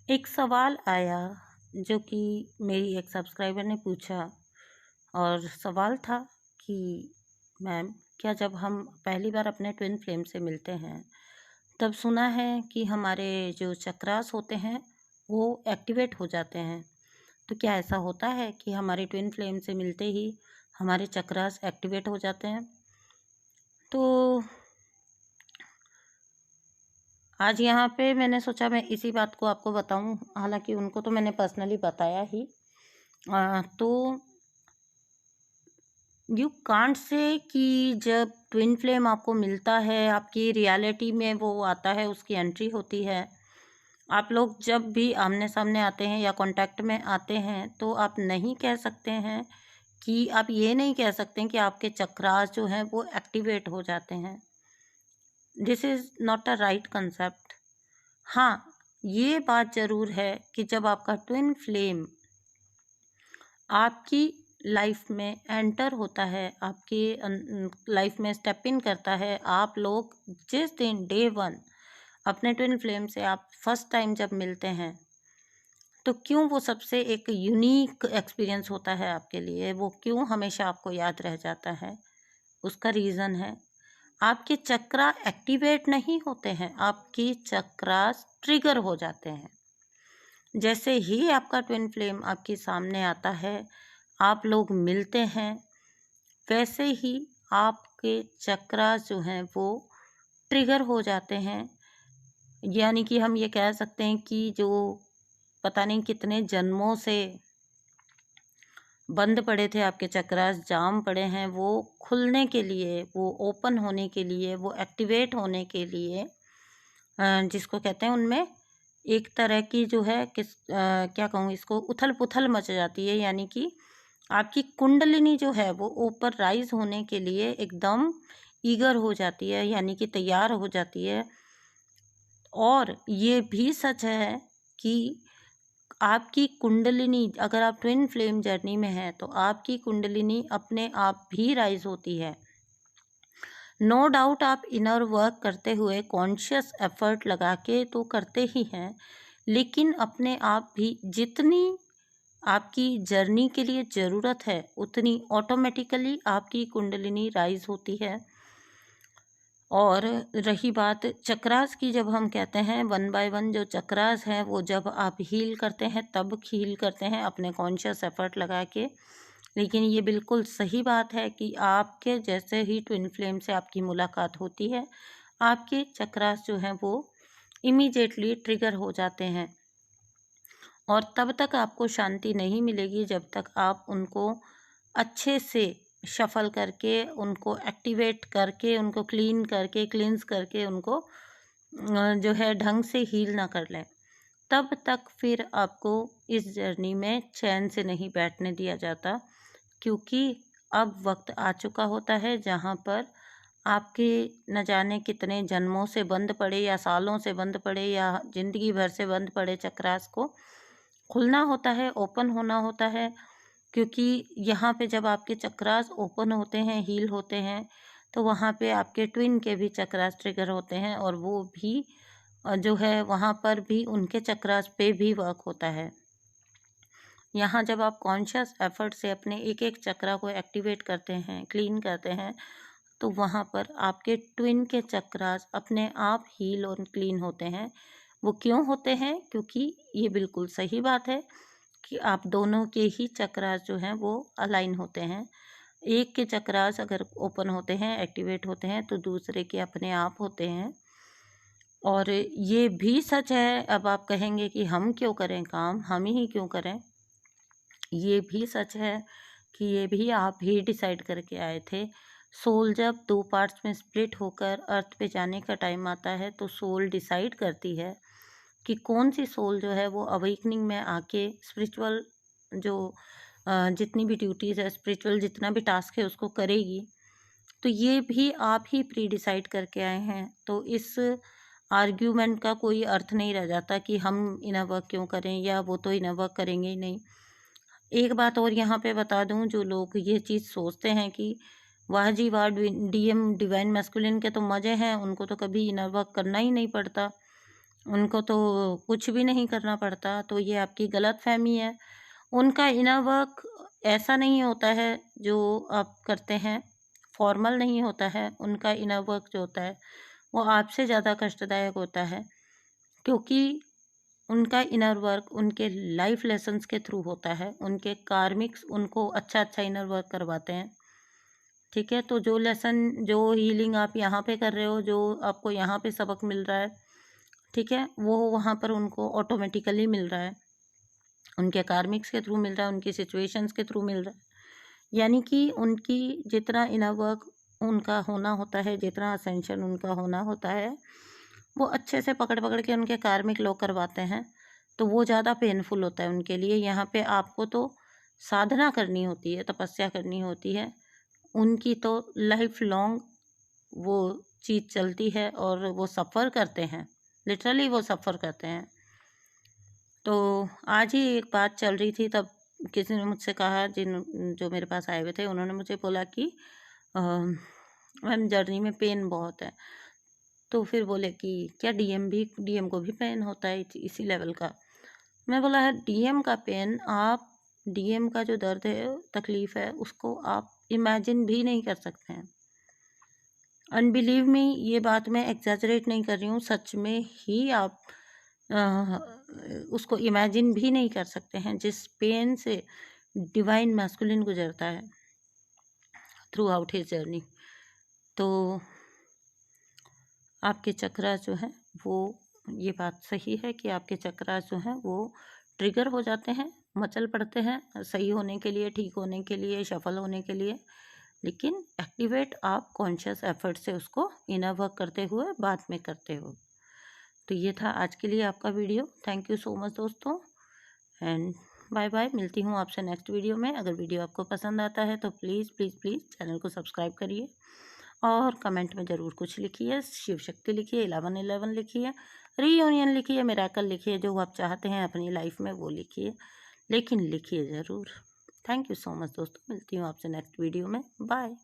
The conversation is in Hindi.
एक सवाल आया जो कि मेरी एक सब्सक्राइबर ने पूछा। और सवाल था कि मैम, क्या जब हम पहली बार अपने ट्विन फ्लेम से मिलते हैं तब सुना है कि हमारे जो चक्रास होते हैं वो एक्टिवेट हो जाते हैं। तो क्या ऐसा होता है कि हमारे ट्विन फ्लेम से मिलते ही हमारे चक्रास एक्टिवेट हो जाते हैं? तो आज यहाँ पे मैंने सोचा मैं इसी बात को आपको बताऊं। हालांकि उनको तो मैंने पर्सनली बताया ही। तो यू कांट से कि जब ट्विन फ्लेम आपको मिलता है, आपकी रियलिटी में वो आता है, उसकी एंट्री होती है। आप लोग जब भी आमने सामने आते हैं या कांटेक्ट में आते हैं तो आप नहीं कह सकते हैं कि आप ये नहीं कह सकते हैं कि आपके चक्रास जो हैं वो एक्टिवेट हो जाते हैं। This is not a right concept. हाँ, ये बात ज़रूर है कि जब आपका ट्विन फ्लेम आपकी लाइफ में एंटर होता है, आपकी लाइफ में स्टेप इन करता है, आप लोग जिस दिन डे वन अपने ट्विन फ्लेम से आप फर्स्ट टाइम जब मिलते हैं तो क्यों वो सबसे एक यूनिक एक्सपीरियंस होता है आपके लिए, वो क्यों हमेशा आपको याद रह जाता है? उसका रीज़न है आपके चक्रा एक्टिवेट नहीं होते हैं, आपके चक्रास ट्रिगर हो जाते हैं। जैसे ही आपका ट्विन फ्लेम आपके सामने आता है, आप लोग मिलते हैं, वैसे ही आपके चक्रास जो हैं वो ट्रिगर हो जाते हैं। यानी कि हम ये कह सकते हैं कि जो पता नहीं कितने जन्मों से बंद पड़े थे आपके चक्रास, जाम पड़े हैं, वो खुलने के लिए, वो ओपन होने के लिए, वो एक्टिवेट होने के लिए जिसको कहते हैं उनमें एक तरह की जो है क्या कहूँ इसको, उथल पुथल मच जाती है। यानी कि आपकी कुंडलिनी जो है वो ऊपर राइज होने के लिए एकदम ईगर हो जाती है, यानी कि तैयार हो जाती है। और ये भी सच है कि आपकी कुंडलिनी, अगर आप ट्विन फ्लेम जर्नी में हैं तो आपकी कुंडलिनी अपने आप भी राइज होती है। नो डाउट आप इनर वर्क करते हुए कॉन्शियस एफर्ट लगा के तो करते ही हैं, लेकिन अपने आप भी जितनी आपकी जर्नी के लिए ज़रूरत है उतनी ऑटोमेटिकली आपकी कुंडलिनी राइज होती है। और रही बात चक्रास की, जब हम कहते हैं वन बाय वन जो चक्रास हैं वो जब आप हील करते हैं तब हील करते हैं अपने कॉन्शियस एफर्ट लगा के। लेकिन ये बिल्कुल सही बात है कि आपके जैसे ही ट्विन फ्लेम से आपकी मुलाकात होती है, आपके चक्रास जो हैं वो इमीडिएटली ट्रिगर हो जाते हैं। और तब तक आपको शांति नहीं मिलेगी जब तक आप उनको अच्छे से शफल करके, उनको एक्टिवेट करके, उनको क्लीन करके, क्लींस करके, उनको जो है ढंग से हील ना कर लें। तब तक फिर आपको इस जर्नी में चैन से नहीं बैठने दिया जाता, क्योंकि अब वक्त आ चुका होता है जहाँ पर आपके न जाने कितने जन्मों से बंद पड़े या सालों से बंद पड़े या ज़िंदगी भर से बंद पड़े चक्रास को खुलना होता है, ओपन होना होता है। क्योंकि यहाँ पे जब आपके चक्रास ओपन होते हैं, हील होते हैं, तो वहाँ पे आपके ट्विन के भी चक्रास ट्रिगर होते हैं और वो भी जो है वहाँ पर भी उनके चक्रास पे भी वर्क होता है। यहाँ जब आप कॉन्शियस एफर्ट से अपने एक एक चक्रा को एक्टिवेट करते हैं, क्लीन करते हैं, तो वहाँ पर आपके ट्विन के चक्रास अपने आप हील और क्लीन होते हैं। वो क्यों होते हैं? क्योंकि ये बिल्कुल सही बात है कि आप दोनों के ही चक्रास जो हैं वो अलाइन होते हैं। एक के चक्रास अगर ओपन होते हैं, एक्टिवेट होते हैं, तो दूसरे के अपने आप होते हैं। और ये भी सच है, अब आप कहेंगे कि हम क्यों करें काम, हम ही क्यों करें? ये भी सच है कि ये भी आप ही डिसाइड करके आए थे। सोल जब दो पार्ट्स में स्प्लिट होकर अर्थ पे जाने का टाइम आता है तो सोल डिसाइड करती है कि कौन सी सोल जो है वो अवेकनिंग में आके स्पिरिचुअल जो जितनी भी ड्यूटीज़ है, स्पिरिचुअल जितना भी टास्क है उसको करेगी। तो ये भी आप ही प्री डिसाइड करके आए हैं। तो इस आर्ग्यूमेंट का कोई अर्थ नहीं रह जाता कि हम इनर वर्क क्यों करें या वो तो इनर वर्क करेंगे ही नहीं। एक बात और यहाँ पे बता दूँ, जो लोग ये चीज़ सोचते हैं कि वाह जी वाह, डीएम डिवाइन मैस्कुलिन के तो मज़े हैं, उनको तो कभी इनर वर्क करना ही नहीं पड़ता। उनको तो कुछ भी नहीं करना पड़ता, तो ये आपकी गलतफ़हमी है। उनका इनर वर्क ऐसा नहीं होता है जो आप करते हैं, फॉर्मल नहीं होता है। उनका इनर वर्क जो होता है वो आपसे ज़्यादा कष्टदायक होता है, क्योंकि उनका इनर वर्क उनके लाइफ लेसन्स के थ्रू होता है। उनके कार्मिक्स उनको अच्छा-अच्छा इनर वर्क करवाते हैं, ठीक है? तो जो लेसन, जो हीलिंग आप यहाँ पे कर रहे हो, जो आपको यहाँ पे सबक मिल रहा है, ठीक है? वो वहाँ पर उनको ऑटोमेटिकली मिल रहा है। उनके कार्मिक्स के थ्रू मिल रहा है, उनकी सिचुएशंस के थ्रू मिल रहा है। यानी कि उनकी जितना इनर वर्क उनका होना होता है, जितना असेंशन उनका होना होता है, वो अच्छे से पकड़-पकड़ के उनके कार्मिक लोग करवाते हैं, तो वो ज़्यादा पेनफुल होता है उनके लिए। यहाँ पे आपको तो साधना करनी होती है, तपस्या करनी होती है। उनकी तो लाइफ लॉन्ग वो चीज़ चलती है और वो सफ़र करते हैं, लिटरली वो सफ़र करते हैं। तो आज ही एक बात चल रही थी, तब किसी ने मुझसे कहा, जो मेरे पास आए हुए थे, उन्होंने मुझे बोला कि मैम जर्नी में पेन बहुत है। तो फिर बोले कि क्या डीएम को भी पेन होता है इसी लेवल का? मैं बोला है डीएम का पेन, आप डीएम का जो दर्द है, तकलीफ़ है, उसको आप इमेजिन भी नहीं कर सकते हैं। एंड बिलीव मी, ये बात मैं एग्जैजरेट नहीं कर रही हूँ, सच में ही आप उसको इमेजिन भी नहीं कर सकते हैं, जिस पेन से डिवाइन मैस्कुलिन गुजरता है थ्रू आउट हिज जर्नी। तो आपके चक्रास जो हैं वो, ये बात सही है कि आपके चक्रास जो हैं वो ट्रिगर हो जाते हैं, मचल पड़ते हैं सही होने के लिए, ठीक होने के लिए, सफल होने के लिए। लेकिन एक्टिवेट आप कॉन्शियस एफर्ट से उसको इनर वर्क करते हुए बाद में करते हो। तो ये था आज के लिए आपका video. Thank you so much दोस्तों, एंड बाय बाय। मिलती हूँ आपसे नेक्स्ट वीडियो में। अगर वीडियो आपको पसंद आता है तो प्लीज़ प्लीज़ प्लीज़ चैनल को सब्सक्राइब करिए और कमेंट में ज़रूर कुछ लिखिए। शिव शक्ति लिखिए, 1111 लिखिए, रीयूनियन लिखिए, मिरेकल लिखिए, जो आप चाहते हैं अपनी लाइफ में वो लिखिए, लेकिन लिखिए ज़रूर। थैंक यू सो मच दोस्तों, मिलती हूँ आपसे नेक्स्ट वीडियो में। बाय।